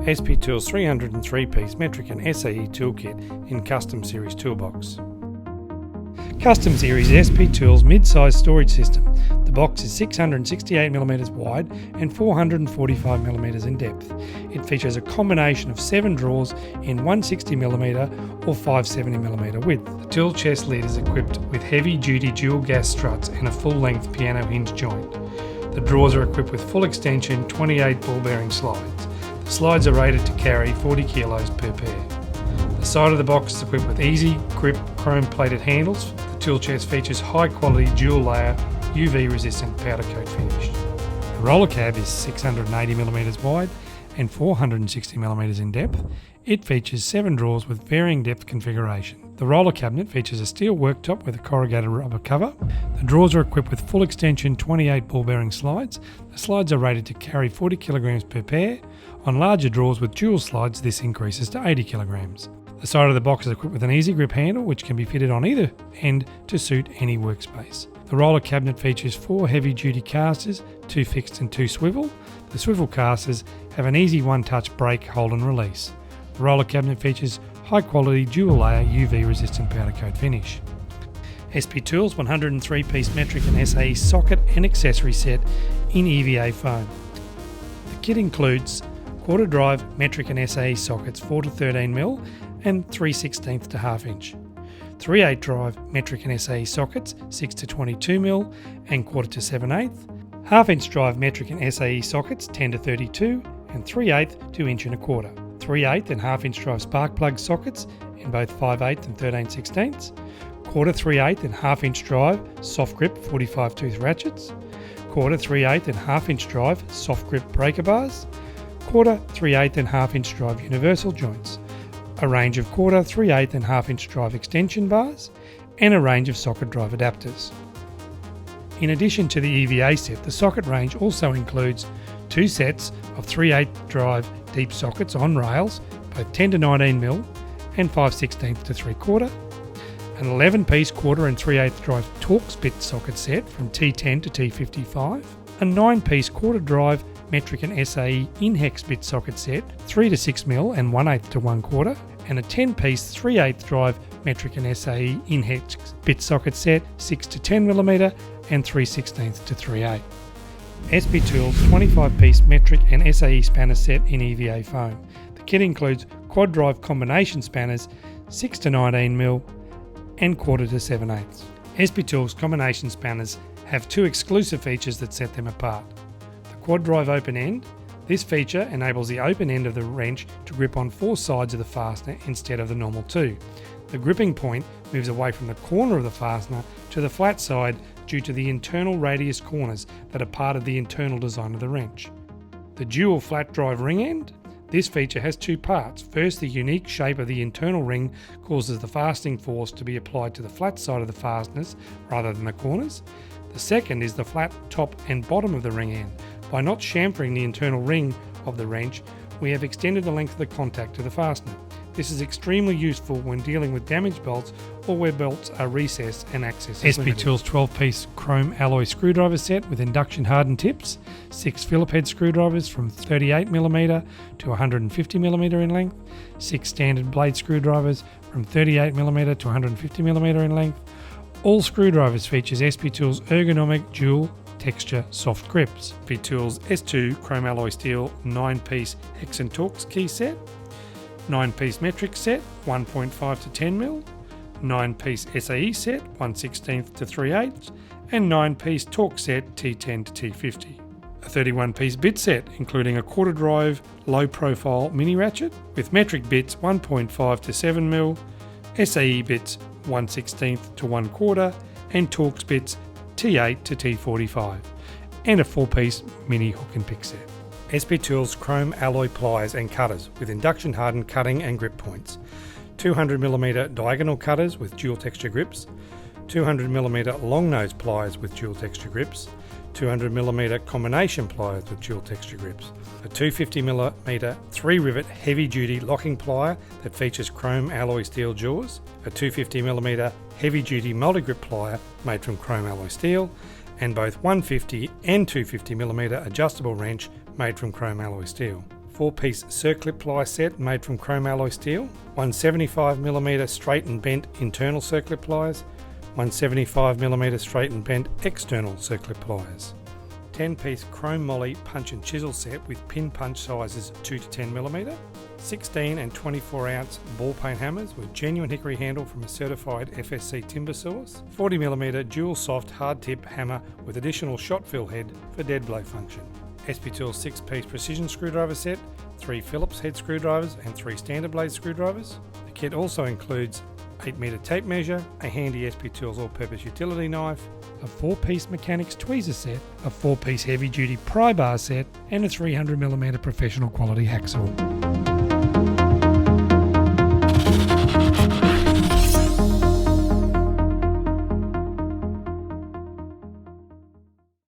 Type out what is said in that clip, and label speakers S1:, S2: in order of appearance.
S1: SP Tools 303-piece metric and SAE toolkit in Custom Series Toolbox. Custom Series SP Tools mid-size storage system. The box is 668mm wide and 445mm in depth. It features a combination of 7 drawers in 160mm or 570mm width. The tool chest lid is equipped with heavy-duty dual gas struts and a full-length piano hinge joint. The drawers are equipped with full extension 28 ball bearing slides. The slides are rated to carry 40 kilos per pair. The side of the box is equipped with easy grip chrome plated handles. The tool chest features high quality dual layer UV resistant powder coat finish. The roller cab is 680mm wide and 460mm in depth. It features 7 drawers with varying depth configuration. The roller cabinet features a steel worktop with a corrugated rubber cover. The drawers are equipped with full extension 28 ball bearing slides. The slides are rated to carry 40 kilograms per pair. On larger drawers with dual slides, this increases to 80 kilograms. The side of the box is equipped with an easy grip handle which can be fitted on either end to suit any workspace. The roller cabinet features 4 heavy-duty casters, 2 fixed and 2 swivel. The swivel casters have an easy one-touch brake, hold and release. The roller cabinet features high-quality dual-layer UV-resistant powder coat finish. SP Tools 103-piece metric and SAE socket and accessory set in EVA foam. The kit includes quarter drive metric and SAE sockets 4 to 13mm and 3/16 to ½ inch. 3/8 drive metric and SAE sockets 6 to 22mm and quarter to 7/8. ½ inch drive metric and SAE sockets 10 to 32 and 3/8 to inch and a quarter. 3/8 and ½ inch drive spark plug sockets in both 5/8 and 13/16. Quarter 3/8 and ½ inch drive soft grip 45 tooth ratchets. Quarter 3/8 and ½ inch drive soft grip breaker bars. Quarter 3/8 and ½ inch drive universal joints. A range of quarter 3/8 and ½ inch drive extension bars, and a range of socket drive adapters. In addition to the EVA set, the socket range also includes 2 sets of 3/8 drive deep sockets on rails, both 10 to 19mm and 5/16 to 3/4, an 11-piece quarter and 3/8 drive Torx bit socket set from T10 to T55, a 9-piece quarter drive metric and SAE in-hex bit socket set 3 to 6mm and 1/8 to 1/4, and a 10-piece 3/8 drive metric and SAE in-hex bit socket set 6 to 10mm and 3/16 to 3/8. SP Tools 25-piece metric and SAE spanner set in EVA foam. The kit includes quad drive combination spanners 6 to 19mm and quarter to 7/8. SP Tools combination spanners have 2 exclusive features that set them apart. Quad drive open end. This feature enables the open end of the wrench to grip on 4 sides of the fastener instead of the normal 2. The gripping point moves away from the corner of the fastener to the flat side due to the internal radius corners that are part of the internal design of the wrench. The dual flat drive ring end. This feature has 2 parts. First, the unique shape of the internal ring causes the fastening force to be applied to the flat side of the fasteners rather than the corners. The second is the flat top and bottom of the ring end. By not chamfering the internal ring of the wrench, we have extended the length of the contact to the fastener. This is extremely useful when dealing with damaged bolts or where bolts are recessed and access is limited. SP Tools 12-piece chrome alloy screwdriver set with induction hardened tips, 6 Phillip head screwdrivers from 38mm to 150mm in length, 6 standard blade screwdrivers from 38mm to 150mm in length. All screwdrivers features SP Tools ergonomic dual texture soft grips. SP Tools S2 chrome alloy steel 9-piece hex and Torx key set, 9-piece metric set 1.5 to 10mm, 9-piece SAE set 1/16 to 3/8, and 9-piece Torx set T10 to T50. A 31-piece bit set including a quarter drive low profile mini ratchet with metric bits 1.5 to 7mm, SAE bits 1/16 to 1/4, and Torx bits T8 to T45, and a 4-piece mini hook and pick set. SP Tools chrome alloy pliers and cutters with induction hardened cutting and grip points, 200mm diagonal cutters with dual texture grips, 200mm long nose pliers with dual texture grips, 200mm combination pliers with dual texture grips, a 250mm 3-rivet heavy-duty locking plier that features chrome alloy steel jaws, a 250mm heavy-duty multi-grip plier made from chrome alloy steel, and both 150 and 250mm adjustable wrench made from chrome alloy steel. 4-piece circlip ply set made from chrome alloy steel, 1 75mm straight and bent internal circlip pliers, 1 75mm straight and bent external circlip pliers. 10-piece chrome moly punch and chisel set with pin punch sizes 2 to 10mm, 16 and 24 ounce ball paint hammers with genuine hickory handle from a certified FSC timber source, 40mm dual soft hard tip hammer with additional shot fill head for dead blow function. SP Tools 6-piece precision screwdriver set, 3 Phillips head screwdrivers and 3 standard blade screwdrivers. The kit also includes 8mm tape measure, a handy SP Tools all-purpose utility knife, a 4-piece Mechanics tweezer set, a 4-piece heavy-duty pry bar set and a 300mm professional quality hacksaw.